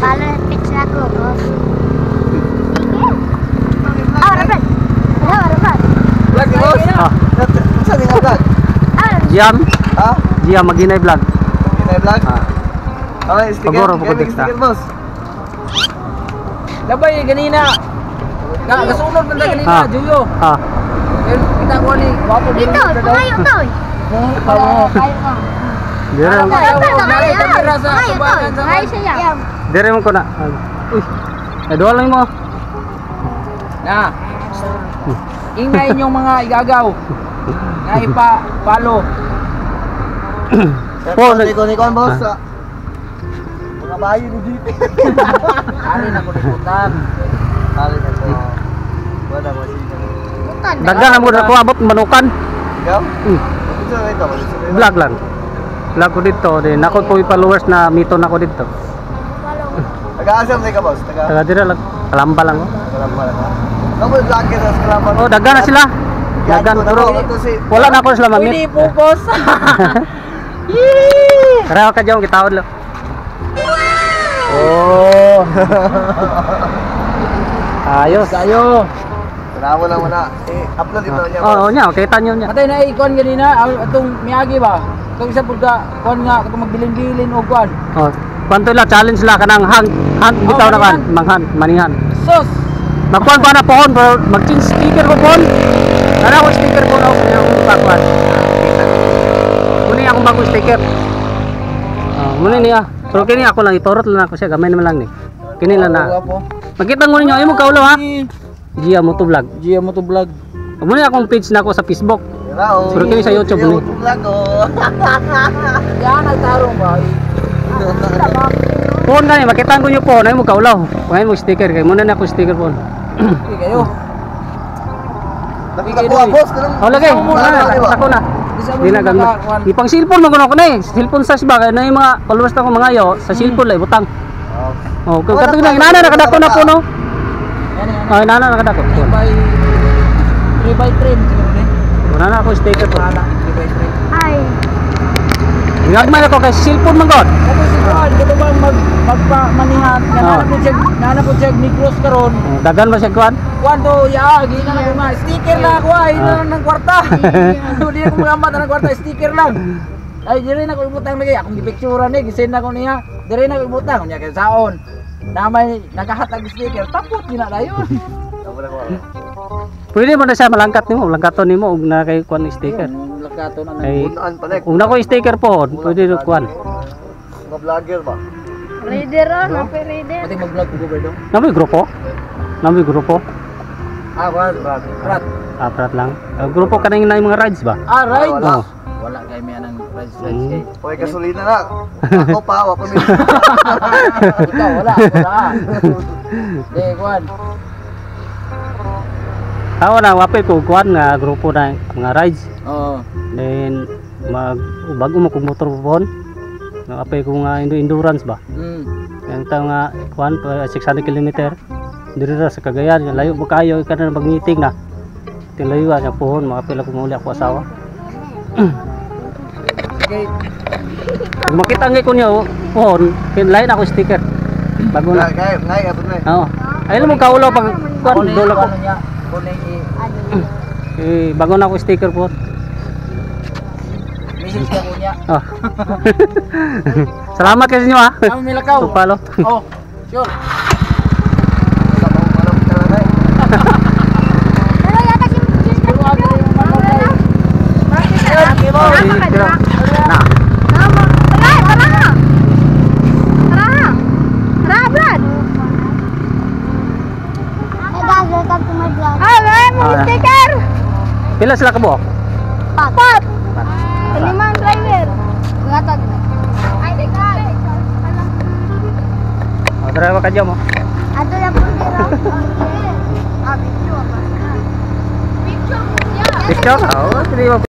Palo na pitch na ko. Ah, rapat. Vlog ni boss. Unsa ni nga vlog? Jam. Ha? Jam maginay vlog. Kinay vlog? Okay, Pagoro sticker. po ko dikta. Sticker boss. Labay ganina. Kasunod man ganina, Juyo. Kita ko ni wapo Ito, pangayo to. Dire mo. Pangayo siya. Dire mo ko na. Uy. Dua lang mo. Na. Ingay inyong mga igagaw. Nga ipa-follow. Po, ni kon boss. Mga bayo ni GP. Ari na ko nikutan. Kali na ko. Wala ko siya. Dagan mo na ko abot manukan. Ikaw? Unsa ito? Vlog lang. Vlog ko dito, din ako po followers na mito na ko dito. Taga-asam ni ka boss? Taga dire lang. Kalamba lang. Kalamba lang. Kamu vlogger sa Kalamba. Oh, dagan na sila. Dagan pero wala na ako sila mamit. Pwede pupos. Tara ka diyan kita lo. Oh. Ayos. Kayo. Tanawa lang muna. I-upload ito niya. Oh, nya, kita nyo nya. Matay na ikon ganina, atong miagi ba? Itong isa pud ka kon nga katong magbilin-bilin og kwan. Oh, kwanto la challenge la kanang hunt bitaw na kan, manghan, manihan. Sos. Magkuan pa na pohon, pero mag-change sticker ko pohon. Ara ko sticker ko na akong pagkuan. Muni akong bagong sticker. Muni niya. Pero kini ako lang itorot lang ako siya, gamay naman lang ni. Kini lang na. Makita mo ninyo, ay mo kaulo ha. Gia Moto Vlog. Gia Moto Vlog. Muni akong page na ako sa Facebook. Pero kini sa YouTube ni. Yan nagtarong ba? Pohon gani, makita ko nyo pohon, ay mo kaulaw. Pangayin mo sticker, kay muna na ako sticker pohon. Okay kayo. Nakakuha boss. Oh lagi, ako na. Di na gamit. Ipang cellphone mo ko na eh. Cellphone sa siba, kaya na yung mga followers na ko mga yo, sa cellphone lang, butang. Oh, kung katong na, inana nakadako na po no. Oh, inana nakadako. 3x3 siguro ni. Wala na ako sticker po. 3x3. Ay. Gagmay ako kay cellphone man god. Ako si Juan, dito bang magpamanihan, nana po siya Negros karon. Dagan ba siya kuan? Juan to, gina na ko nga, sticker lang ako ay, ng kwarta. Hindi ako magamat ng kwarta, sticker lang. Ay, dire na ko ibutang lagi, akong gipicturean eh, gisend na ko niya. Dire na ko ibutang, kunya kay saon. Na may nakahatag sticker, tapos gina na yun. Pwede mo na siya malangkat nimo, langkaton nimo ug na kay kuan sticker. Lagkato na Ay, Unaan pa nek. ug na ko sticker po, pwede do kuan. Mga vlogger ba? Reader oh, napi reader. Pati mag-vlog ko ba dong? Namoy grupo. Namoy grupo. Juan, Rat. Aprat lang. Grupo kaning na yung mga rides ba? Right. Oh. Wala kay may anang rides kay. Hoy, gasolina na. Ako pa, ako mi. Ikaw wala. De, Juan. Ako na wapay ko kuan nga grupo na mga rides. Oo. Then bago mo kog motor pohon. Wapay ko nga endurance ba. Yang ta nga kuan 600 km. Diri ra sa Cagayan, layo mo kayo kada mag-meeting na. Tilayo nga pohon, makapila ko muli ako asawa. Okay. Kung makita nga ko niyo pohon, kinlain ako sticker. Bago na. Ngay, abot na. Oo. Ayun mo kaulo pag kuan dolo ko. Bago na ako sticker po. Message ka ko niya. Oh. Salamat kasi niyo ha. Kami milakaw. Tupalo. Oh, sure. Pero yata si Pero ako yung malakay. Na. Sticker! Pila sila ka buok? Pat! Limang driver! Gatag. Ay, ikaw! Driver ka dyan mo. Ato lang po si Ram. Ah, picture. Picture? Oo,